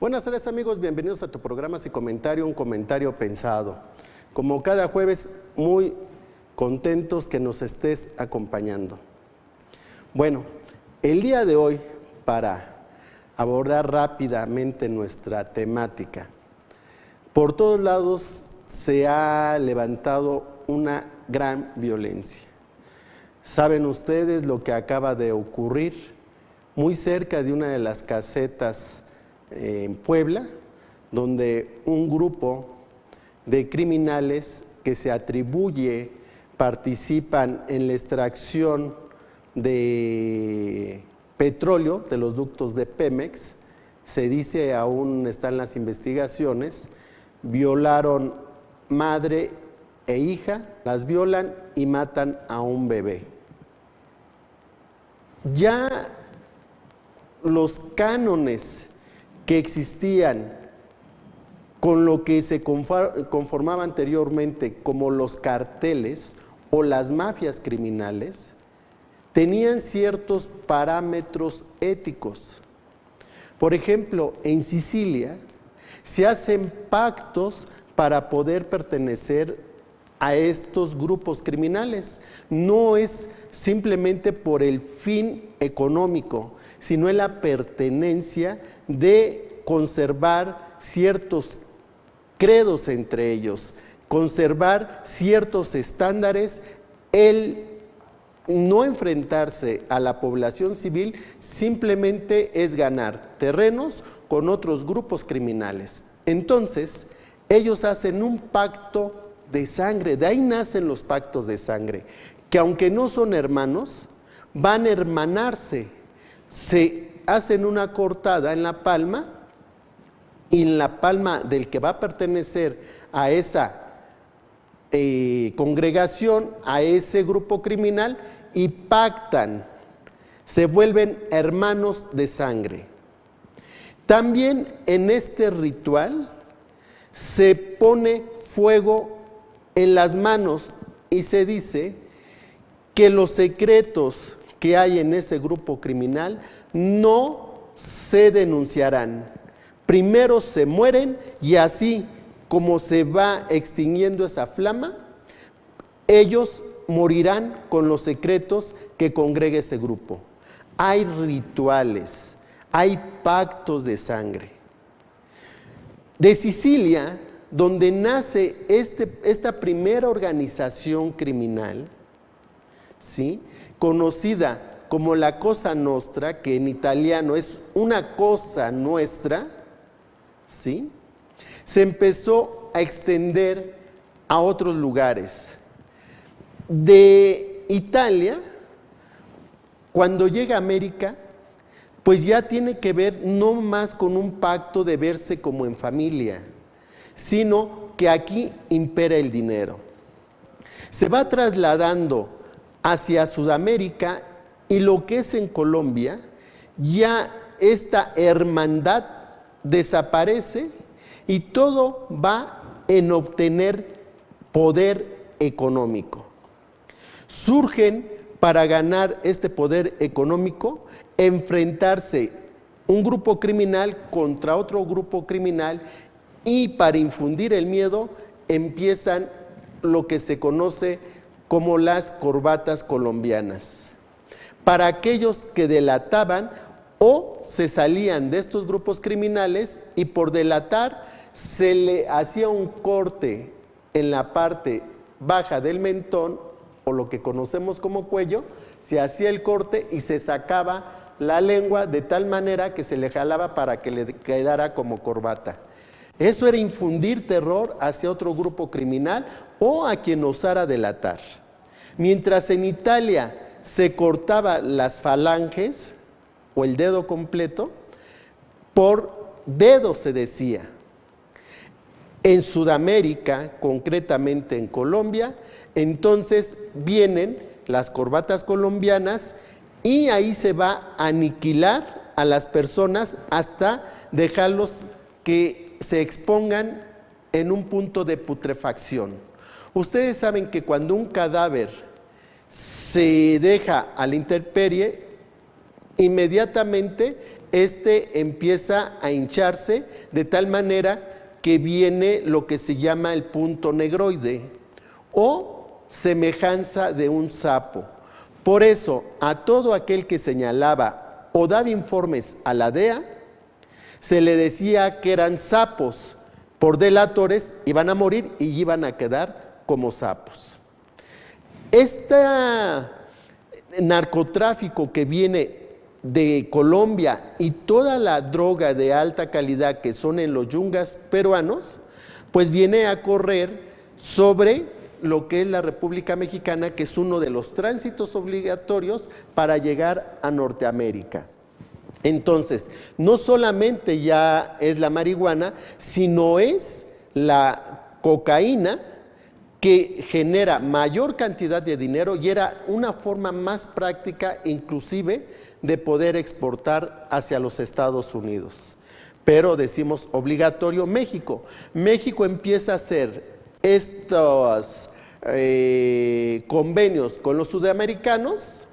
Buenas tardes amigos, bienvenidos a tu programa Sin Comentario, un comentario pensado. Como cada jueves, muy contentos que nos estés acompañando. Bueno, el día de hoy, para abordar rápidamente nuestra temática, por todos lados se ha levantado una gran violencia. ¿Saben ustedes lo que acaba de ocurrir muy cerca de una de las casetas en Puebla, donde un grupo de criminales que se atribuye participan en la extracción de petróleo de los ductos de Pemex? Se dice, aún están las investigaciones, violaron madre e hija, las violan y matan a un bebé. Ya los cánones que existían con lo que se conformaba anteriormente como los carteles o las mafias criminales, tenían ciertos parámetros éticos. Por ejemplo, en Sicilia se hacen pactos para poder pertenecer a estos grupos criminales. No es simplemente por el fin económico, sino en la pertenencia de conservar ciertos credos entre ellos, conservar ciertos estándares, el no enfrentarse a la población civil simplemente es ganar terrenos con otros grupos criminales. Entonces, ellos hacen un pacto de sangre, de ahí nacen los pactos de sangre, que aunque no son hermanos, van a hermanarse, se hacen una cortada en la palma, y en la palma del que va a pertenecer a esa congregación, a ese grupo criminal, y pactan, se vuelven hermanos de sangre. También en este ritual se pone fuego en las manos y se dice que los secretos que hay en ese grupo criminal no se denunciarán. Primero se mueren y así como se va extinguiendo esa flama, ellos morirán con los secretos que congregue ese grupo. Hay rituales, hay pactos de sangre. De Sicilia, donde nace esta primera organización criminal, ¿sí?, conocida como la Cosa Nostra, que en italiano es una cosa nuestra, ¿sí?, se empezó a extender a otros lugares. De Italia, cuando llega a América, pues ya tiene que ver no más con un pacto de verse como en familia, sino que aquí impera el dinero. Se va trasladando hacia Sudamérica y lo que es en Colombia, ya esta hermandad desaparece y todo va en obtener poder económico. Surgen para ganar este poder económico, enfrentarse un grupo criminal contra otro grupo criminal, y para infundir el miedo empiezan lo que se conoce como las corbatas colombianas. Para aquellos que delataban o se salían de estos grupos criminales y por delatar se le hacía un corte en la parte baja del mentón o lo que conocemos como cuello, se hacía el corte y se sacaba la lengua de tal manera que se le jalaba para que le quedara como corbata. Eso era infundir terror hacia otro grupo criminal o a quien osara delatar. Mientras en Italia se cortaba las falanges o el dedo completo, por dedo se decía. En Sudamérica, concretamente en Colombia, entonces vienen las corbatas colombianas y ahí se va a aniquilar a las personas hasta dejarlos que se expongan en un punto de putrefacción. Ustedes saben que cuando un cadáver se deja a la intemperie, inmediatamente empieza a hincharse de tal manera que viene lo que se llama el punto negroide o semejanza de un sapo. Por eso, a todo aquel que señalaba o daba informes a la DEA, se le decía que eran sapos por delatores, iban a morir y iban a quedar como sapos. Este narcotráfico que viene de Colombia y toda la droga de alta calidad que son en los yungas peruanos, pues viene a correr sobre lo que es la República Mexicana, que es uno de los tránsitos obligatorios para llegar a Norteamérica. Entonces, no solamente ya es la marihuana, sino es la cocaína que genera mayor cantidad de dinero y era una forma más práctica inclusive de poder exportar hacia los Estados Unidos. Pero decimos obligatorio México. México empieza a hacer estos convenios con los sudamericanos,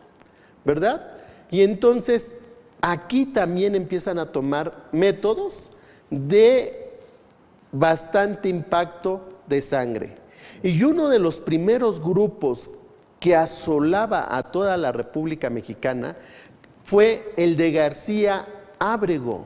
¿verdad? Y entonces aquí también empiezan a tomar métodos de bastante impacto de sangre. Y uno de los primeros grupos que asolaba a toda la República Mexicana fue el de García Ábrego,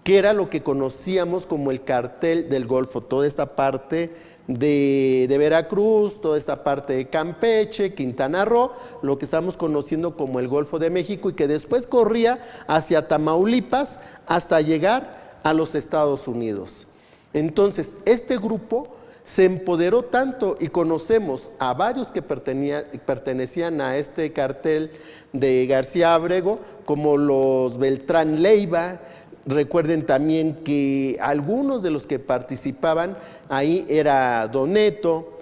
que era lo que conocíamos como el cartel del Golfo, toda esta parte de Veracruz, toda esta parte de Campeche, Quintana Roo, lo que estamos conociendo como el Golfo de México y que después corría hacia Tamaulipas hasta llegar a los Estados Unidos. Entonces, este grupo se empoderó tanto y conocemos a varios que pertenecían a este cartel de García Ábrego, como los Beltrán Leiva. Recuerden también que algunos de los que participaban ahí era Don Neto,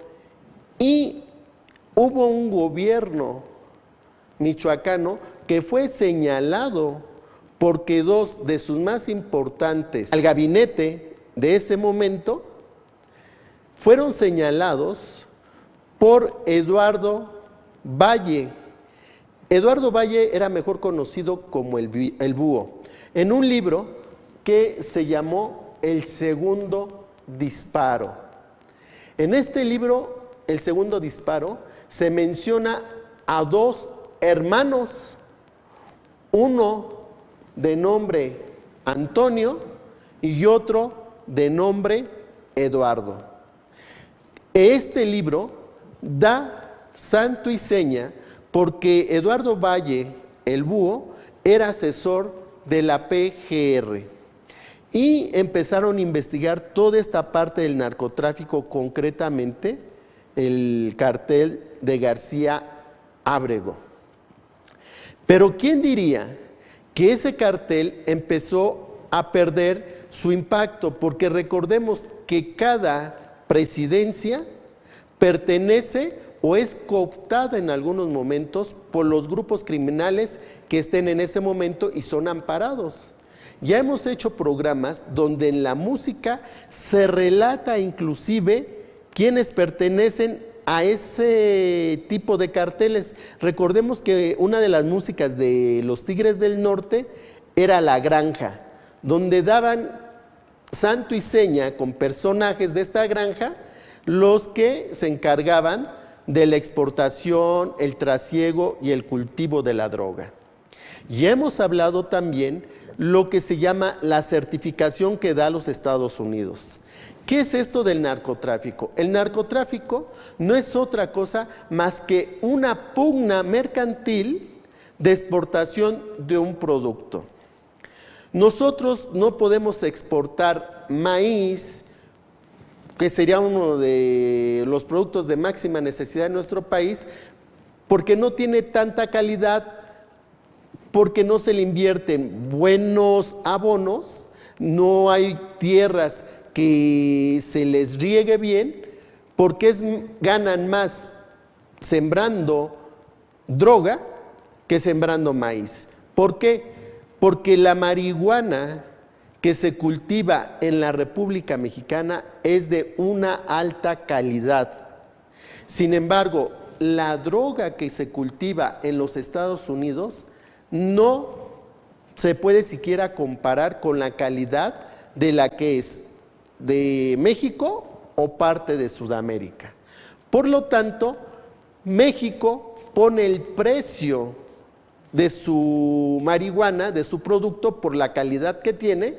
y hubo un gobierno michoacano que fue señalado porque dos de sus más importantes al gabinete de ese momento fueron señalados por Eduardo Valle. Eduardo Valle era mejor conocido como el Búho, en un libro que se llamó El Segundo Disparo. En este libro, El Segundo Disparo, se menciona a dos hermanos, uno de nombre Antonio y otro de nombre Eduardo. Este libro da santo y seña porque Eduardo Valle, el Búho, era asesor de la PGR y empezaron a investigar toda esta parte del narcotráfico, concretamente el cartel de García Ábrego. Pero ¿quién diría que ese cartel empezó a perder su impacto? Porque recordemos que cada presidencia pertenece o es cooptada en algunos momentos por los grupos criminales que estén en ese momento y son amparados. Ya hemos hecho programas donde en la música se relata inclusive quienes pertenecen a ese tipo de carteles. Recordemos que una de las músicas de los Tigres del Norte era La Granja, donde daban santo y seña con personajes de esta granja los que se encargaban de la exportación, el trasiego y el cultivo de la droga. Y hemos hablado también lo que se llama la certificación que da los Estados Unidos. ¿Qué es esto del narcotráfico? El narcotráfico no es otra cosa más que una pugna mercantil de exportación de un producto. Nosotros no podemos exportar maíz, que sería uno de los productos de máxima necesidad en nuestro país, porque no tiene tanta calidad, porque no se le invierten buenos abonos, no hay tierras que se les riegue bien, porque ganan más sembrando droga que sembrando maíz. ¿Por qué? Porque la marihuana que se cultiva en la República Mexicana es de una alta calidad. Sin embargo, la droga que se cultiva en los Estados Unidos no se puede siquiera comparar con la calidad de la que es de México o parte de Sudamérica. Por lo tanto, México pone el precio de su marihuana, de su producto, por la calidad que tiene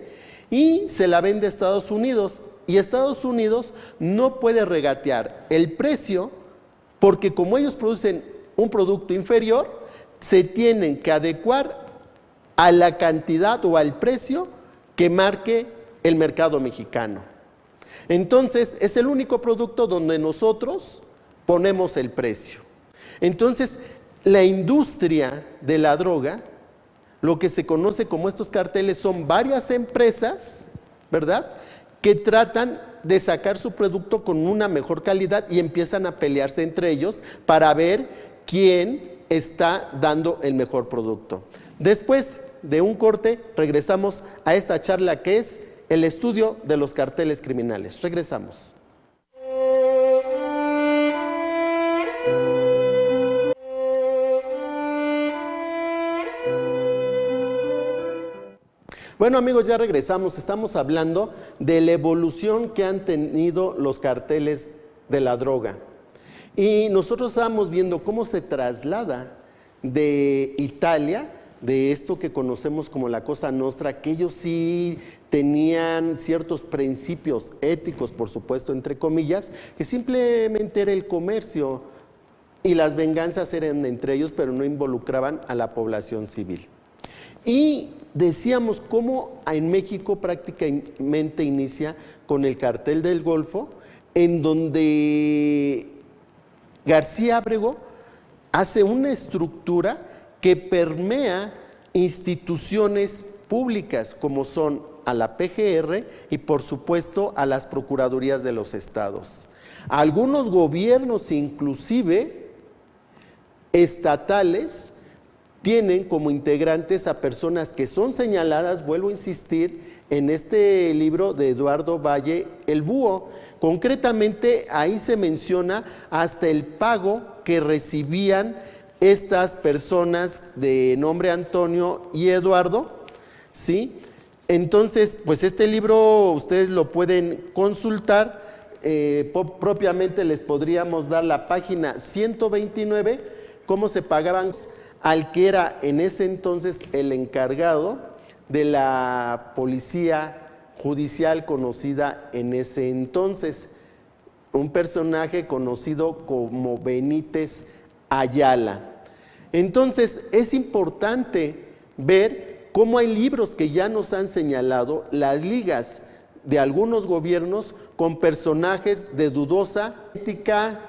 y se la vende a Estados Unidos. Y Estados Unidos no puede regatear el precio porque como ellos producen un producto inferior, se tienen que adecuar a la cantidad o al precio que marque el mercado mexicano. Entonces, es el único producto donde nosotros ponemos el precio. Entonces, la industria de la droga, lo que se conoce como estos carteles, son varias empresas, ¿verdad?, que tratan de sacar su producto con una mejor calidad y empiezan a pelearse entre ellos para ver quién está dando el mejor producto. Después de un corte, regresamos a esta charla que es el estudio de los carteles criminales. Regresamos. Bueno, amigos, ya regresamos. Estamos hablando de la evolución que han tenido los carteles de la droga. Y nosotros estábamos viendo cómo se traslada de Italia, de esto que conocemos como la Cosa Nostra, que ellos sí tenían ciertos principios éticos, por supuesto, entre comillas, que simplemente era el comercio y las venganzas eran entre ellos, pero no involucraban a la población civil. Y decíamos cómo en México prácticamente inicia con el cartel del Golfo, en donde García Ábrego hace una estructura que permea instituciones públicas como son a la PGR y por supuesto a las procuradurías de los estados. Algunos gobiernos inclusive estatales tienen como integrantes a personas que son señaladas, vuelvo a insistir, en este libro de Eduardo Valle, El Búho. Concretamente, ahí se menciona hasta el pago que recibían estas personas de nombre Antonio y Eduardo, ¿sí? Entonces, pues este libro ustedes lo pueden consultar, propiamente les podríamos dar la página 129, cómo se pagaban al que era en ese entonces el encargado de la policía judicial conocida en ese entonces, un personaje conocido como Benítez Ayala. Entonces, es importante ver cómo hay libros que ya nos han señalado las ligas de algunos gobiernos con personajes de dudosa ética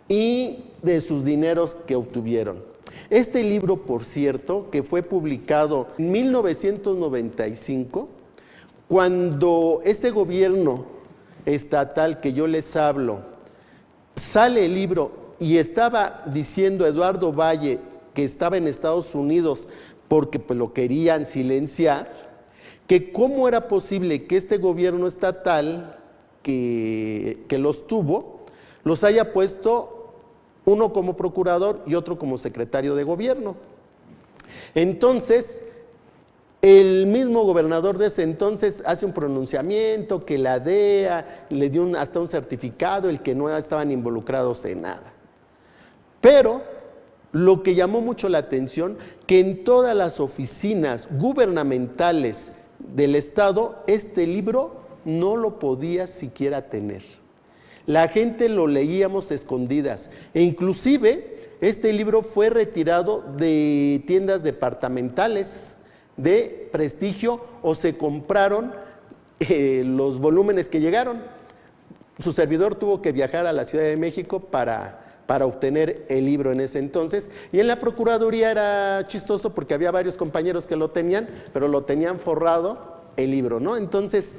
y de sus dineros que obtuvieron. Este libro, por cierto, que fue publicado en 1995, cuando ese gobierno estatal que yo les hablo, sale el libro y estaba diciendo Eduardo Valle que estaba en Estados Unidos porque pues, lo querían silenciar, que cómo era posible que este gobierno estatal que los tuvo, los haya puesto uno como procurador y otro como secretario de gobierno. Entonces, el mismo gobernador de ese entonces hace un pronunciamiento que la DEA le dio hasta un certificado, el que no estaban involucrados en nada. Pero lo que llamó mucho la atención, que en todas las oficinas gubernamentales del Estado, este libro no lo podía siquiera tener. La gente lo leíamos escondidas e inclusive este libro fue retirado de tiendas departamentales de prestigio o se compraron los volúmenes que llegaron. Su servidor tuvo que viajar a la Ciudad de México para obtener el libro en ese entonces y en la Procuraduría era chistoso porque había varios compañeros que lo tenían, pero lo tenían forrado el libro, ¿no? Entonces,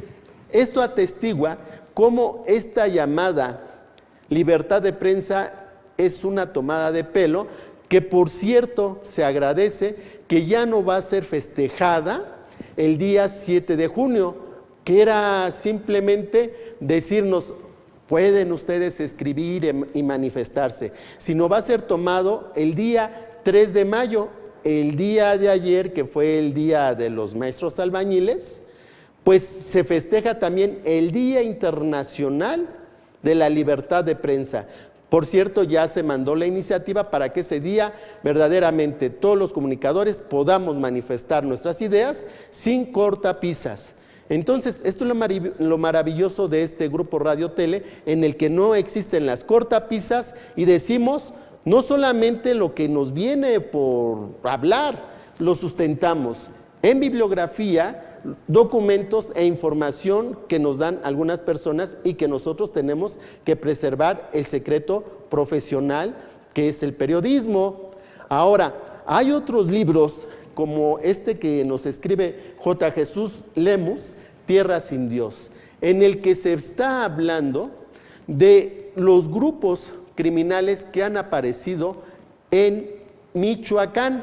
esto atestigua cómo esta llamada libertad de prensa es una tomada de pelo, que por cierto se agradece que ya no va a ser festejada el día 7 de junio, que era simplemente decirnos, pueden ustedes escribir y manifestarse, sino va a ser tomado el día 3 de mayo, el día de ayer, que fue el Día de los Maestros Albañiles, pues se festeja también el Día Internacional de la Libertad de Prensa. Por cierto, ya se mandó la iniciativa para que ese día verdaderamente todos los comunicadores podamos manifestar nuestras ideas sin cortapisas. Entonces, esto es lo maravilloso de este grupo Radio Tele, en el que no existen las cortapisas y decimos no solamente lo que nos viene por hablar, lo sustentamos en bibliografía, documentos e información que nos dan algunas personas y que nosotros tenemos que preservar el secreto profesional que es el periodismo. Ahora, hay otros libros como este que nos escribe J. Jesús Lemus, Tierra sin Dios, en el que se está hablando de los grupos criminales que han aparecido en Michoacán.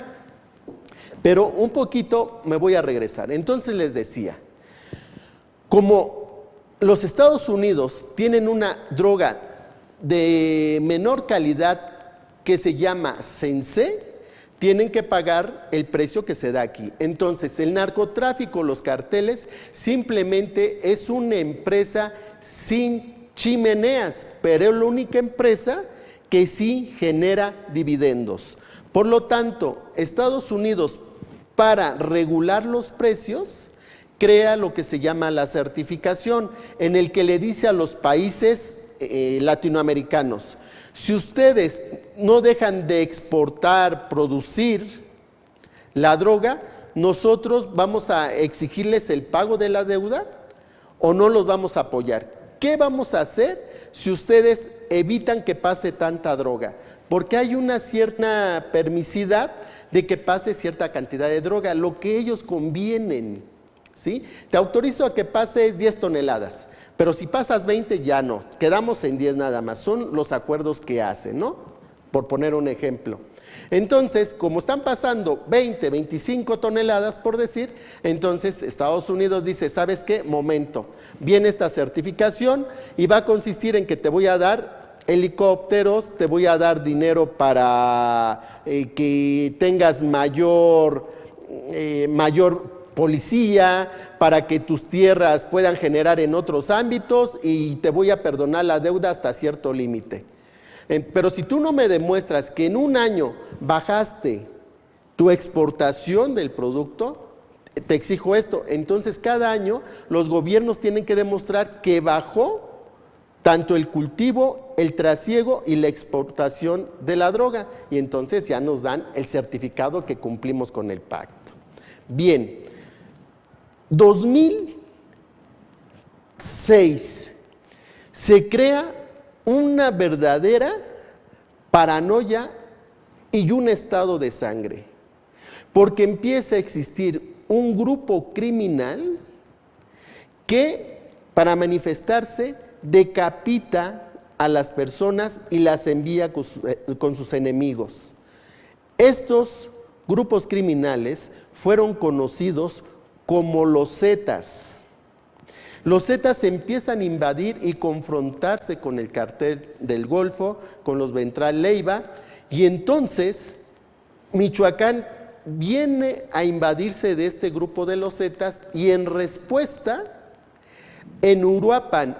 Pero un poquito me voy a regresar. Entonces les decía, como los Estados Unidos tienen una droga de menor calidad que se llama Sensei, tienen que pagar el precio que se da aquí. Entonces, el narcotráfico, los carteles, simplemente es una empresa sin chimeneas, pero es la única empresa que sí genera dividendos. Por lo tanto, Estados Unidos, para regular los precios, crea lo que se llama la certificación, en el que le dice a los países latinoamericanos: si ustedes no dejan de exportar, producir la droga, nosotros vamos a exigirles el pago de la deuda o no los vamos a apoyar. ¿Qué vamos a hacer si ustedes evitan que pase tanta droga? Porque hay una cierta permisidad de que pase cierta cantidad de droga, lo que ellos convienen, ¿sí? Te autorizo a que pases 10 toneladas, pero si pasas 20 ya no, quedamos en 10 nada más, son los acuerdos que hacen, ¿no? Por poner un ejemplo. Entonces, como están pasando 20, 25 toneladas, por decir, entonces Estados Unidos dice: ¿sabes qué? Momento, viene esta certificación y va a consistir en que te voy a dar helicópteros, te voy a dar dinero para que tengas mayor policía, para que tus tierras puedan generar en otros ámbitos y te voy a perdonar la deuda hasta cierto límite. Pero si tú no me demuestras que en un año bajaste tu exportación del producto, te exijo esto. Entonces cada año los gobiernos tienen que demostrar que bajó tanto el cultivo, el trasiego y la exportación de la droga, y entonces ya nos dan el certificado que cumplimos con el pacto. Bien, 2006 se crea una verdadera paranoia y un estado de sangre, porque empieza a existir un grupo criminal que, para manifestarse, decapita a las personas y las envía con sus enemigos. Estos grupos criminales fueron conocidos como los Zetas. Los Zetas empiezan a invadir y confrontarse con el cartel del Golfo, con los Ventral Leiva, y entonces Michoacán viene a invadirse de este grupo de los Zetas, y en respuesta, en Uruapan,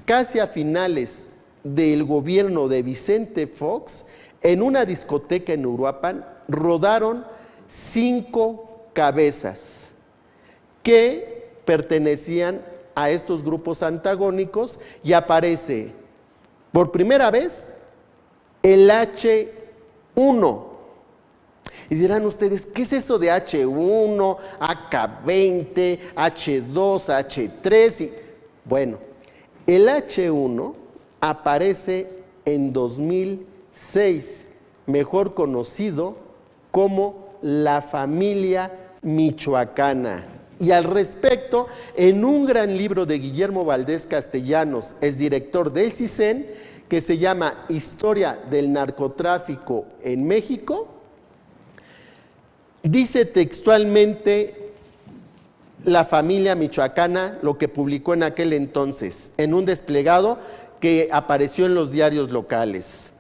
casi a finales del gobierno de Vicente Fox, en una discoteca en Uruapan, rodaron 5 cabezas que pertenecían a estos grupos antagónicos, y aparece por primera vez el H1. Y dirán ustedes: ¿qué es eso de H1, AK20, H2, H3? Bueno, el H1 aparece en 2006, mejor conocido como la familia michoacana. Y al respecto, en un gran libro de Guillermo Valdés Castellanos, es director del CISEN, que se llama Historia del Narcotráfico en México, dice textualmente la familia michoacana lo que publicó en aquel entonces, en un desplegado que apareció en los diarios locales: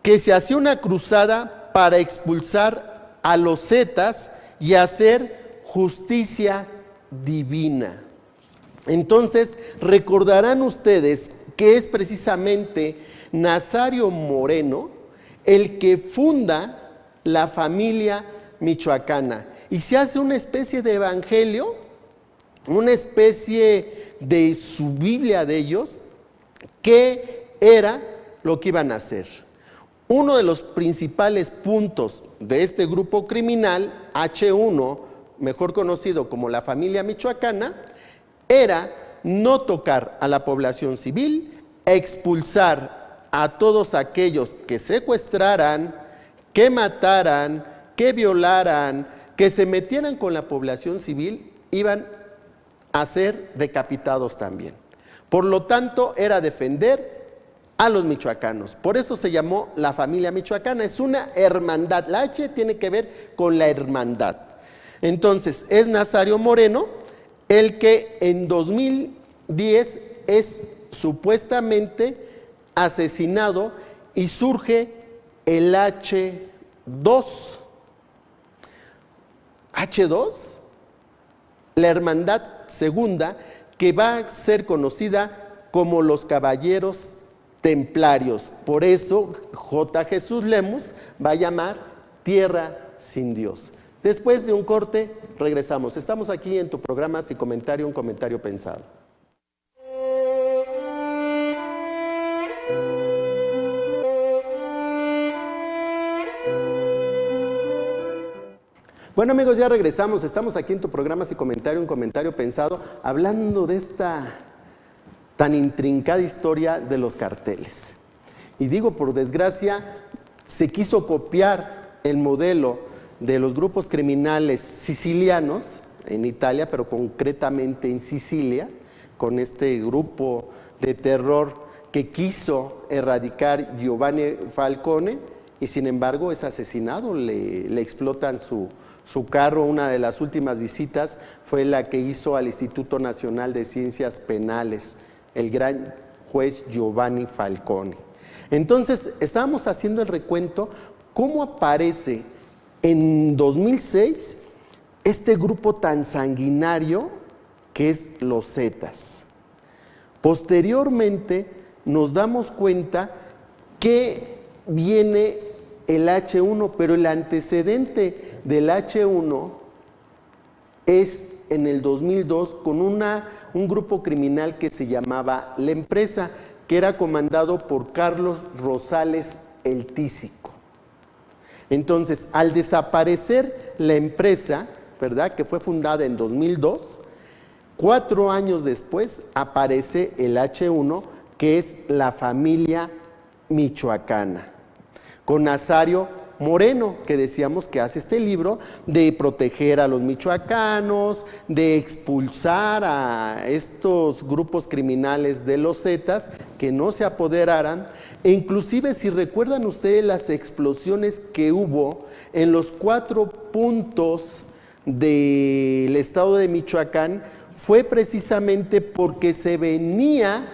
que se hacía una cruzada para expulsar a los zetas y hacer justicia divina. Entonces, recordarán ustedes que es precisamente Nazario Moreno el que funda la familia michoacana y se hace una especie de evangelio, una especie de su Biblia de ellos, que era lo que iban a hacer. Uno de los principales puntos de este grupo criminal, H1, mejor conocido como la familia michoacana, era no tocar a la población civil, expulsar a todos aquellos que secuestraran, que mataran, que violaran, que se metieran con la población civil, iban a ser decapitados también. Por lo tanto, era defender a los michoacanos. Por eso se llamó la familia michoacana. Es una hermandad. La H tiene que ver con la hermandad. Entonces, es Nazario Moreno el que en 2010 es supuestamente asesinado y surge el H2. H2, la hermandad segunda, que va a ser conocida como los Caballeros Templarios. Por eso J. Jesús Lemus va a llamar Tierra sin Dios. Después de un corte, regresamos. Estamos aquí en tu programa Sin Comentario, un comentario pensado. Bueno, amigos, ya regresamos. Estamos aquí en tu programa Sin Comentario, un comentario pensado, hablando de esta tan intrincada historia de los carteles. Y digo, por desgracia, se quiso copiar el modelo de los grupos criminales sicilianos en Italia, pero concretamente en Sicilia, con este grupo de terror que quiso erradicar Giovanni Falcone, y sin embargo es asesinado, le explotan su carro. Una de las últimas visitas fue la que hizo al Instituto Nacional de Ciencias Penales, el gran juez Giovanni Falcone. Entonces, estábamos haciendo el recuento, cómo aparece en 2006 este grupo tan sanguinario que es los Zetas. Posteriormente nos damos cuenta que viene el H1, pero el antecedente del H1 es en el 2002 con un grupo criminal que se llamaba La Empresa, que era comandado por Carlos Rosales el Tísico. Entonces, al desaparecer La Empresa, ¿verdad?, que fue fundada en 2002, 4 años después aparece el H1, que es la familia michoacana, con Nazario Moreno, que decíamos que hace este libro de proteger a los michoacanos, de expulsar a estos grupos criminales de los Zetas, que no se apoderaran, e inclusive si recuerdan ustedes las explosiones que hubo en los 4 puntos del estado de Michoacán, fue precisamente porque se venía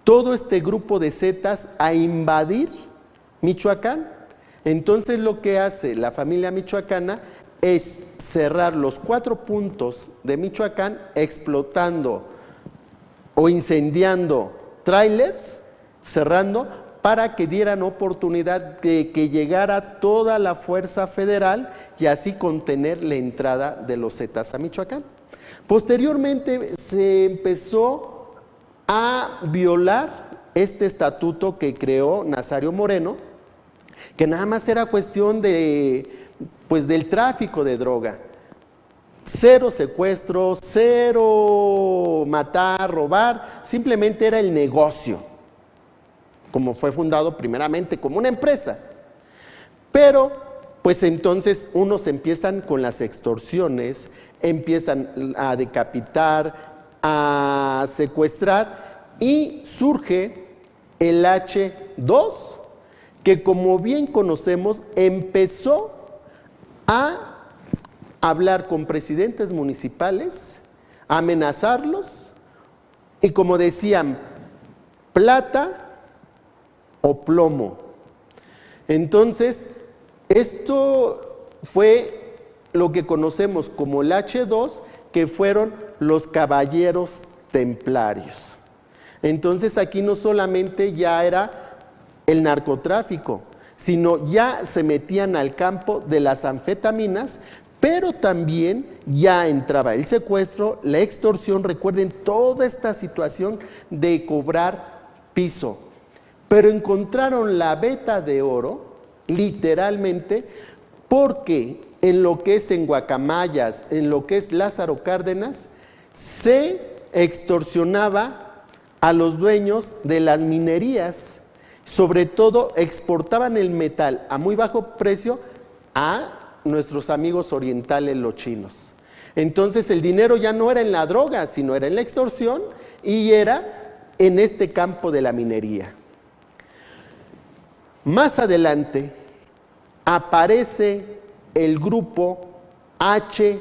todo este grupo de Zetas a invadir Michoacán. Entonces lo que hace la familia michoacana es cerrar los 4 puntos de Michoacán, explotando o incendiando tráilers, cerrando, para que dieran oportunidad de que llegara toda la fuerza federal y así contener la entrada de los Zetas a Michoacán. Posteriormente se empezó a violar este estatuto que creó Nazario Moreno, que nada más era cuestión de, pues, del tráfico de droga. 0 secuestros, 0 matar, robar, simplemente era el negocio, como fue fundado primeramente como una empresa. Pero, pues entonces unos empiezan con las extorsiones, empiezan a decapitar, a secuestrar, y surge el H2, que como bien conocemos empezó a hablar con presidentes municipales, a amenazarlos, y como decían, plata o plomo. Entonces, esto fue lo que conocemos como el H2, que fueron los caballeros templarios. Entonces, aquí no solamente ya era el narcotráfico, sino ya se metían al campo de las anfetaminas, pero también ya entraba el secuestro, la extorsión. Recuerden toda esta situación de cobrar piso. Pero encontraron la veta de oro, literalmente, porque en lo que es en Guacamayas, en lo que es Lázaro Cárdenas, se extorsionaba a los dueños de las minerías. Sobre todo exportaban el metal a muy bajo precio a nuestros amigos orientales, los chinos. Entonces el dinero ya no era en la droga, sino era en la extorsión y era en este campo de la minería. Más adelante aparece el grupo H3.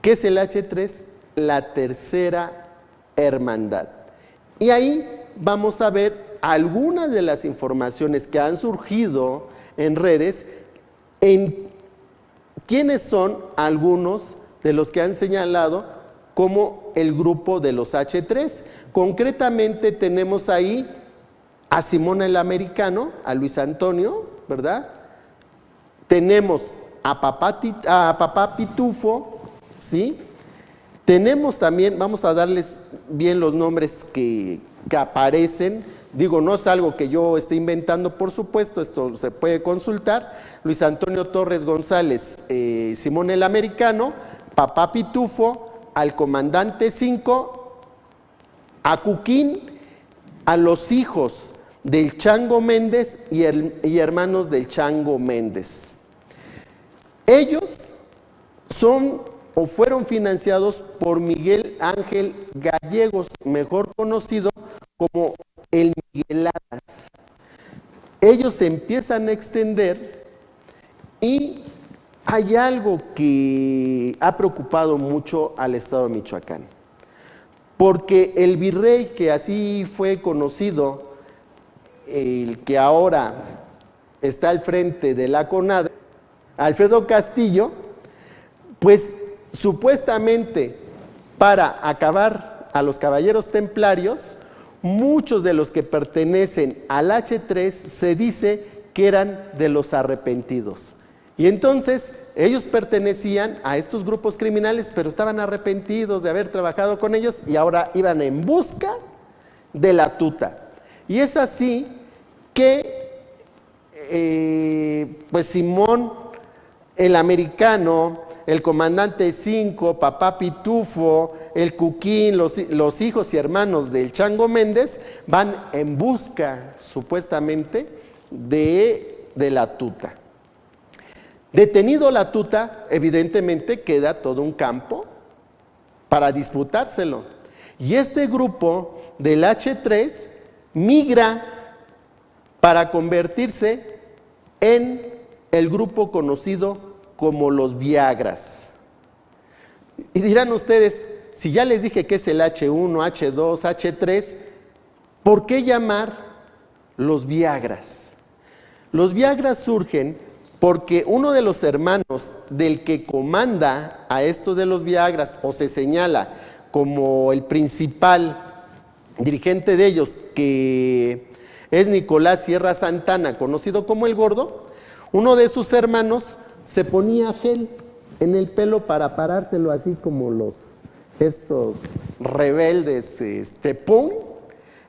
¿Qué es el H3? La Tercera Hermandad. Y ahí vamos a ver algunas de las informaciones que han surgido en redes en quiénes son algunos de los que han señalado como el grupo de los H3. Concretamente tenemos ahí a Simón el Americano, a Luis Antonio, ¿verdad? Tenemos a Papá Pitufo, ¿sí? Tenemos también, vamos a darles bien los nombres que aparecen. Digo, no es algo que yo esté inventando, por supuesto, esto se puede consultar. Luis Antonio Torres González, Simón el Americano, Papá Pitufo, al Comandante 5, a Cuquín, a los hijos del Chango Méndez y hermanos del Chango Méndez. Ellos son o fueron financiados por Miguel Ángel Gallegos, mejor conocido como el Migueladas. Ellos se empiezan a extender y hay algo que ha preocupado mucho al estado de Michoacán, porque el virrey, que así fue conocido, el que ahora está al frente de la CONADE, Alfredo Castillo, pues supuestamente para acabar a los caballeros templarios, muchos de los que pertenecen al H3 se dice que eran de los arrepentidos. Y entonces ellos pertenecían a estos grupos criminales, pero estaban arrepentidos de haber trabajado con ellos y ahora iban en busca de la tuta. Y es así que pues Simón el Americano, el Comandante 5, Papá Pitufo, el Cuquín, los hijos y hermanos del Chango Méndez van en busca, supuestamente, de la tuta. Detenido la tuta, evidentemente queda todo un campo para disputárselo. Y este grupo del H3 migra para convertirse en el grupo conocido como los Viagras. Y dirán ustedes, si ya les dije que es el H1, H2, H3, ¿por qué llamar los Viagras? Los Viagras surgen porque uno de los hermanos del que comanda a estos de los Viagras, o se señala como el principal dirigente de ellos, que es Nicolás Sierra Santana, conocido como el Gordo, uno de sus hermanos se ponía gel en el pelo para parárselo así como estos rebeldes, ¡pum!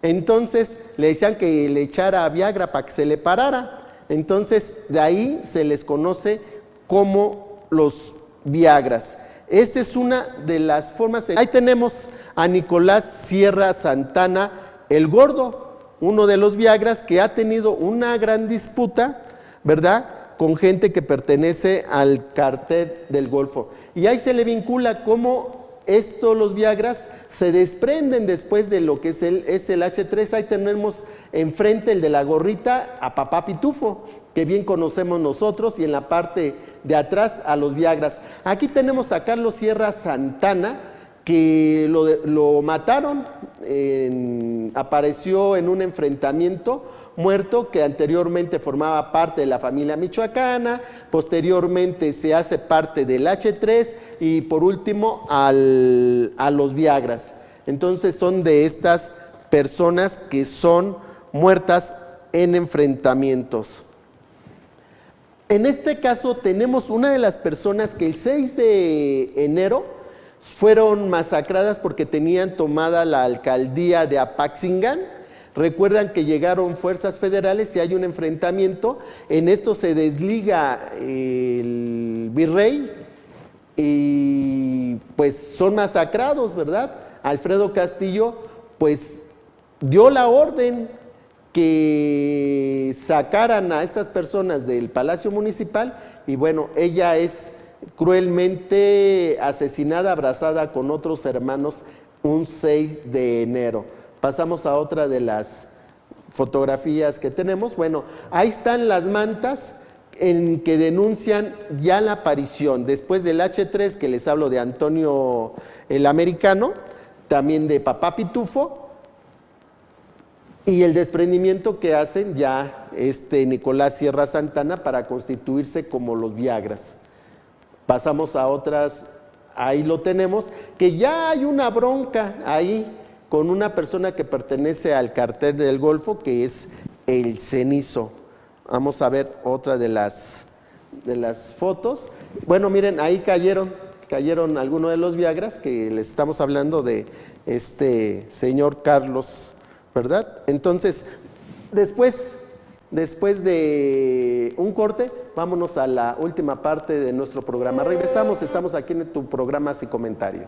Entonces le decían que le echara Viagra para que se le parara. Entonces de ahí se les conoce como los Viagras. Esta es una de las formas. Ahí tenemos a Nicolás Sierra Santana, el Gordo, uno de los Viagras que ha tenido una gran disputa, ¿verdad?, con gente que pertenece al cártel del Golfo. Y ahí se le vincula cómo los Viagras se desprenden después de lo que es el H3. Ahí tenemos enfrente el de la gorrita a Papá Pitufo, que bien conocemos nosotros, y en la parte de atrás a los Viagras. Aquí tenemos a Carlos Sierra Santana, que lo mataron apareció en un enfrentamiento muerto que anteriormente formaba parte de la familia michoacana, posteriormente se hace parte del H3 y por último a los Viagras. Entonces son de estas personas que son muertas en enfrentamientos. En este caso tenemos una de las personas que el 6 de enero fueron masacradas porque tenían tomada la alcaldía de Apaxingán. Recuerdan que llegaron fuerzas federales y hay un enfrentamiento. En esto se desliga el virrey y pues son masacrados, ¿verdad? Alfredo Castillo pues dio la orden que sacaran a estas personas del Palacio Municipal y bueno, ella es cruelmente asesinada, abrazada con otros hermanos un 6 de enero. Pasamos a otra de las fotografías que tenemos. Bueno, ahí están las mantas en que denuncian ya la aparición, después del H3 que les hablo de Antonio el Americano, también de Papá Pitufo, y el desprendimiento que hacen ya Nicolás Sierra Santana para constituirse como los Viagras. Pasamos a otras, ahí lo tenemos, que ya hay una bronca ahí con una persona que pertenece al cartel del Golfo, que es el Cenizo. Vamos a ver otra de las fotos. Bueno, miren, ahí cayeron algunos de los Viagras, que les estamos hablando de este señor Carlos, ¿verdad? Entonces, después de un corte, vámonos a la última parte de nuestro programa. Regresamos, estamos aquí en tu programa Sin Comentario.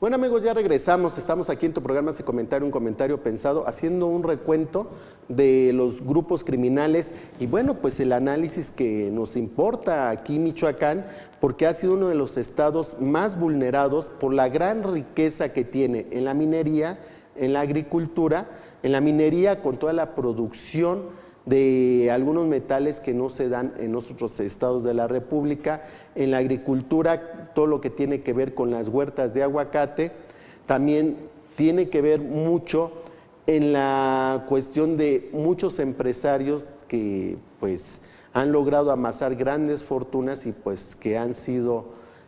Bueno amigos, ya regresamos, estamos aquí en tu programa Sin Comentario, un comentario pensado, haciendo un recuento de los grupos criminales y bueno, pues el análisis que nos importa aquí en Michoacán, porque ha sido uno de los estados más vulnerados por la gran riqueza que tiene en la minería, en la agricultura, en la minería con toda la producción de algunos metales que no se dan en otros estados de la República, en la agricultura, todo lo que tiene que ver con las huertas de aguacate, también tiene que ver mucho en la cuestión de muchos empresarios que pues han logrado amasar grandes fortunas y pues que han sido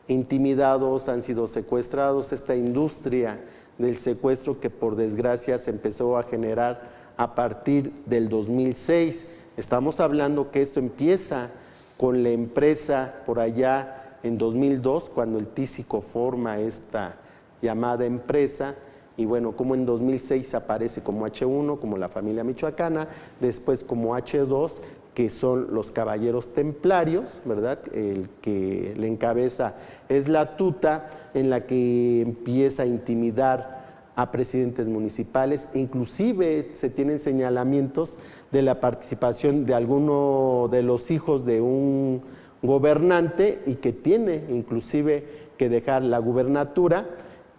intimidados, han sido secuestrados, esta industria del secuestro que por desgracia se empezó a generar a partir del 2006. Estamos hablando que esto empieza con la empresa por allá en 2002, cuando el Tísico forma esta llamada empresa, y bueno, como en 2006 aparece como H1, como la familia michoacana, después como H2, que son los caballeros templarios, ¿verdad? El que le encabeza es la tuta en la que empieza a intimidar a presidentes municipales, inclusive se tienen señalamientos de la participación de alguno de los hijos de un gobernante y que tiene inclusive que dejar la gubernatura,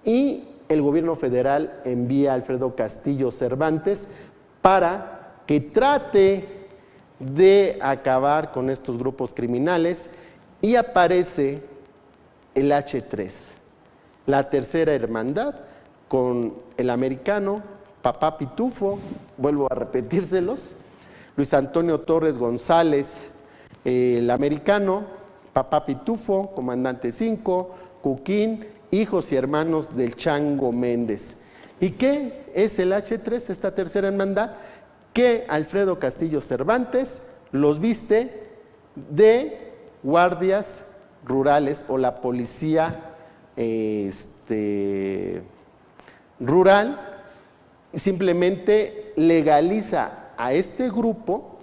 y el gobierno federal envía a Alfredo Castillo Cervantes para que trate de acabar con estos grupos criminales y aparece el H3, la tercera hermandad, con el Americano, Papá Pitufo, vuelvo a repetírselos, Luis Antonio Torres González, el Americano, Papá Pitufo, Comandante 5, Cuquín, hijos y hermanos del Chango Méndez. ¿Y qué es el H3, esta tercera hermandad? Que Alfredo Castillo Cervantes los viste de guardias rurales o la policía rural, simplemente legaliza a este grupo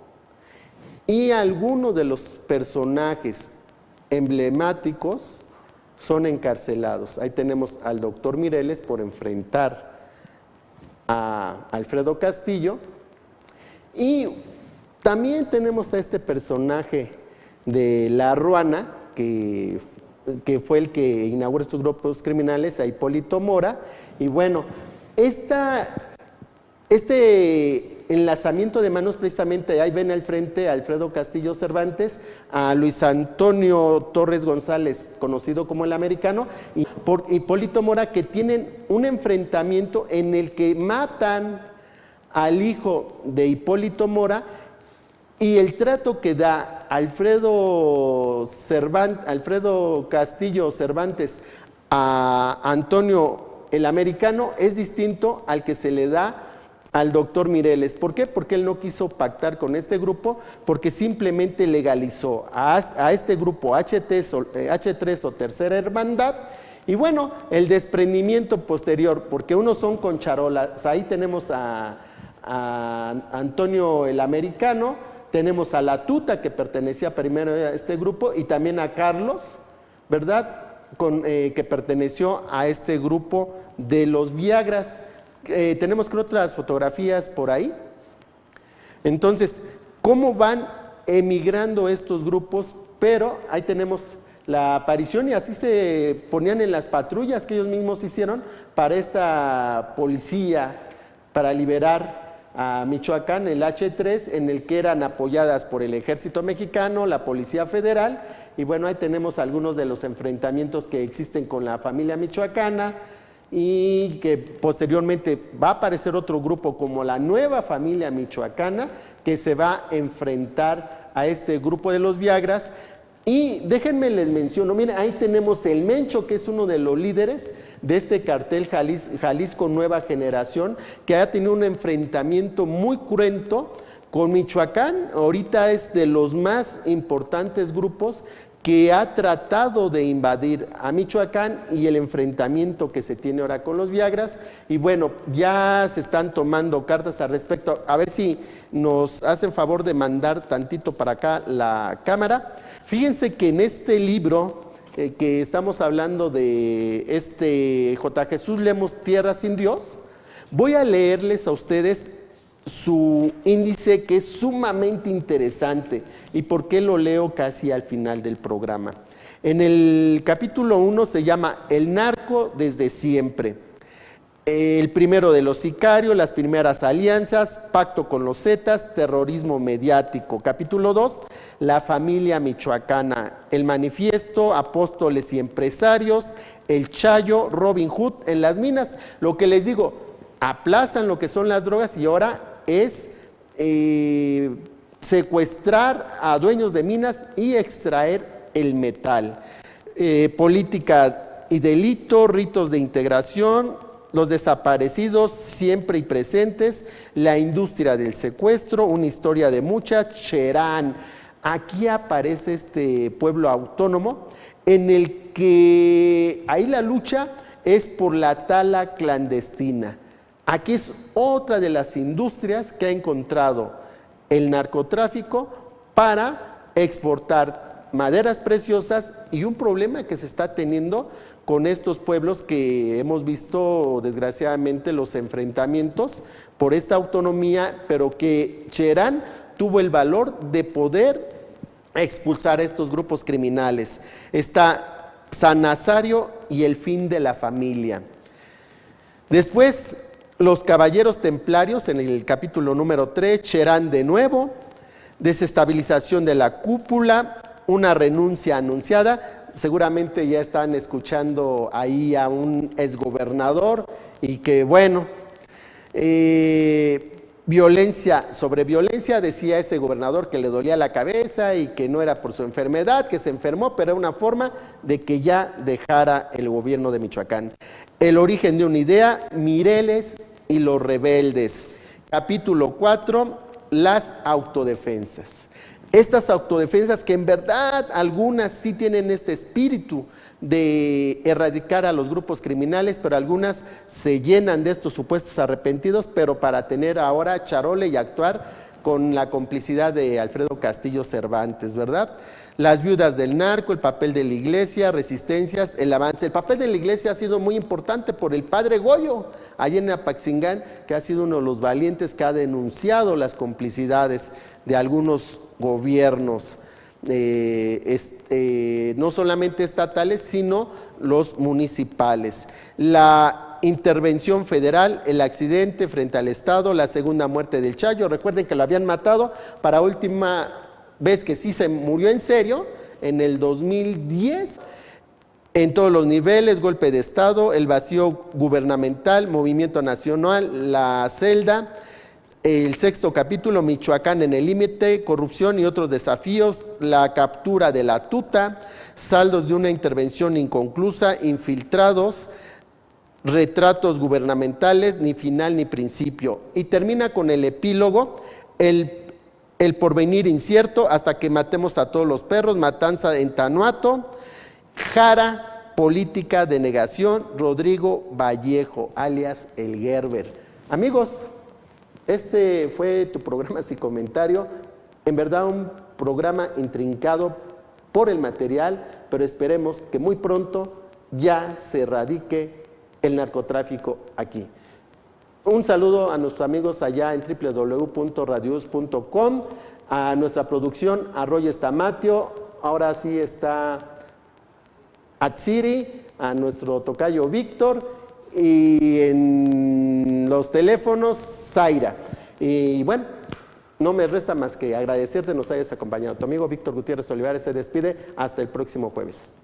y algunos de los personajes emblemáticos son encarcelados. Ahí tenemos al doctor Mireles por enfrentar a Alfredo Castillo, y también tenemos a este personaje de La Ruana, que fue el que inauguró estos grupos criminales, a Hipólito Mora. Y bueno, este enlazamiento de manos, precisamente ahí ven al frente a Alfredo Castillo Cervantes, a Luis Antonio Torres González, conocido como el Americano, y por Hipólito Mora, que tienen un enfrentamiento en el que matan al hijo de Hipólito Mora, y el trato que da Alfredo Castillo Cervantes a Antonio el Americano es distinto al que se le da al doctor Mireles. ¿Por qué? Porque él no quiso pactar con este grupo, porque simplemente legalizó a este grupo H3 o Tercera Hermandad. Y bueno, el desprendimiento posterior, porque unos son con charolas. Ahí tenemos a Antonio el Americano, tenemos a la Tuta, que pertenecía primero a este grupo, y también a Carlos, ¿verdad?, que perteneció a este grupo de los Viagras. Tenemos que otras fotografías por ahí. Entonces, ¿cómo van emigrando estos grupos? Pero ahí tenemos la aparición, y así se ponían en las patrullas que ellos mismos hicieron para esta policía, para liberar a Michoacán, el H3, en el que eran apoyadas por el Ejército Mexicano, la Policía Federal, y bueno, ahí tenemos algunos de los enfrentamientos que existen con la familia michoacana, y que posteriormente va a aparecer otro grupo como la Nueva Familia Michoacana, que se va a enfrentar a este grupo de los Viagras. Y déjenme les menciono, miren, ahí tenemos el Mencho, que es uno de los líderes de este cartel Jalisco Nueva Generación, que ha tenido un enfrentamiento muy cruento con Michoacán. Ahorita es de los más importantes grupos que ha tratado de invadir a Michoacán, y el enfrentamiento que se tiene ahora con los Viagras. Y bueno, ya se están tomando cartas al respecto. A ver si nos hacen favor de mandar tantito para acá la cámara. Fíjense que en este libro que estamos hablando de J. Jesús Lemos, Tierra sin Dios, voy a leerles a ustedes su índice, que es sumamente interesante. ¿Y por qué lo leo casi al final del programa? En el capítulo 1 se llama El narco desde siempre. El primero de los sicarios, las primeras alianzas, pacto con los Zetas, terrorismo mediático. Capítulo 2, la familia michoacana, el manifiesto, apóstoles y empresarios, el Chayo, Robin Hood en las minas. Lo que les digo, aplazan lo que son las drogas, y ahora es secuestrar a dueños de minas y extraer el metal. Política y delito, ritos de integración, los desaparecidos siempre y presentes, la industria del secuestro, una historia de mucha, Cherán. Aquí aparece este pueblo autónomo en el que ahí la lucha es por la tala clandestina. Aquí es otra de las industrias que ha encontrado el narcotráfico para exportar maderas preciosas, y un problema que se está teniendo con estos pueblos que hemos visto desgraciadamente los enfrentamientos por esta autonomía, pero que Cherán tuvo el valor de poder expulsar a estos grupos criminales. Está San Nazario y el fin de la familia. Después, los caballeros templarios en el capítulo número 3, Cherán de nuevo, desestabilización de la cúpula, una renuncia anunciada. Seguramente ya están escuchando ahí a un exgobernador, y que bueno, violencia sobre violencia, decía ese gobernador que le dolía la cabeza y que no era por su enfermedad, que se enfermó, pero era una forma de que ya dejara el gobierno de Michoacán. El origen de una idea, Mireles y los rebeldes. Capítulo 4, las autodefensas. Estas autodefensas, que en verdad algunas sí tienen este espíritu de erradicar a los grupos criminales, pero algunas se llenan de estos supuestos arrepentidos, pero para tener ahora charole y actuar con la complicidad de Alfredo Castillo Cervantes, ¿verdad? Las viudas del narco, el papel de la iglesia, resistencias, el avance. El papel de la iglesia ha sido muy importante por el padre Goyo, allí en Apaxingán, que ha sido uno de los valientes que ha denunciado las complicidades de algunos gobiernos, no solamente estatales, sino los municipales. La intervención federal, el accidente frente al Estado, la segunda muerte del Chayo. Recuerden que lo habían matado para última vez que sí se murió en serio, en el 2010. En todos los niveles, golpe de Estado, el vacío gubernamental, movimiento nacional, la celda, el sexto capítulo, Michoacán en el límite, corrupción y otros desafíos, la captura de la tuta, saldos de una intervención inconclusa, infiltrados, retratos gubernamentales, ni final ni principio. Y termina con el epílogo, el porvenir incierto, hasta que matemos a todos los perros, matanza en Tanuato, Jara, política de negación, Rodrigo Vallejo, alias El Gerber. Amigos, este fue tu programa Sin Comentario, en verdad un programa intrincado por el material, pero esperemos que muy pronto ya se erradique el narcotráfico aquí. Un saludo a nuestros amigos allá en www.radius.com, a nuestra producción, a Roy Stamatio, ahora sí está Atsiri, a nuestro tocayo Víctor, y en los teléfonos Zaira. Y bueno, no me resta más que agradecerte nos hayas acompañado. Tu amigo Víctor Gutiérrez Olivares se despide hasta el próximo jueves.